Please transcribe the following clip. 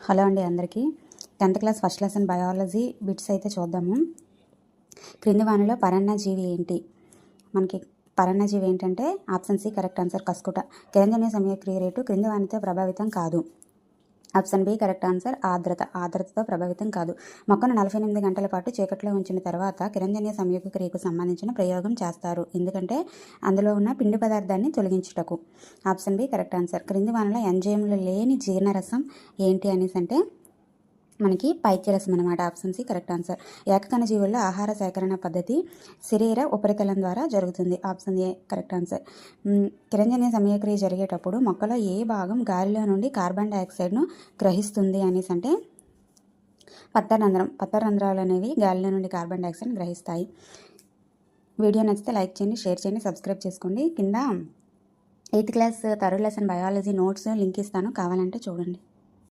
Hello అండి అందరికీ 10th class first lesson biology bits అయితే చూద్దాము. క్రింది వానిలో పరాన్నజీవి ఏంటి? మనకి పరాన్నజీవి ఏంటంటే ఆప్షన్ సి కరెక్ట్ ఆన్సర్ కస్కుట. కిరణజన్య సమయక్రియ రేటు క్రింది వానితో ప్రభావితం కాదు. ఆప్షన్ బి కరెక్ట్ ఆన్సర్ ఆర్ద్రతతో ప్రభావితం కాదు. మొక్కను 48 గంటల పాటు చీకట్లో ఉంచిన తర్వాత కిరణజన్య సంయోగ క్రియకు సంబంధించిన ప్రయోగం చేస్తారు. ఎందుకంటే అందులో ఉన్న పిండి పదార్థాన్ని తొలగించుటకు. Option B correct answer. క్రింది వానిలో ఎంజైమ్లు లేని జీర్ణరసం ఏంటి అనేసి అంటే మనకి పైత్యరసం అనమాట. Option C correct answer. ఏకకణ జీవుల్లో ఆహార సేకరణ పద్ధతి శరీర ఉపరితలం ద్వారా జరుగుతుంది. Option A correct answer. కిరణజన్య సమయక్రియ జరిగేటప్పుడు మొక్కలో ఏ భాగం గాలిలో నుండి కార్బన్ డైఆక్సైడ్ను గ్రహిస్తుంది అనేసి అంటే పత్రరంధ్రాలు అనేవి గాలిలో నుండి కార్బన్ డైఆక్సైడ్ గ్రహిస్తాయి. వీడియో నచ్చితే లైక్ చేయండి, షేర్ చేయండి, సబ్స్క్రైబ్ చేసుకోండి. కింద 8th class third lesson biology notes link ఇస్తాను, కావాలంటే చూడండి.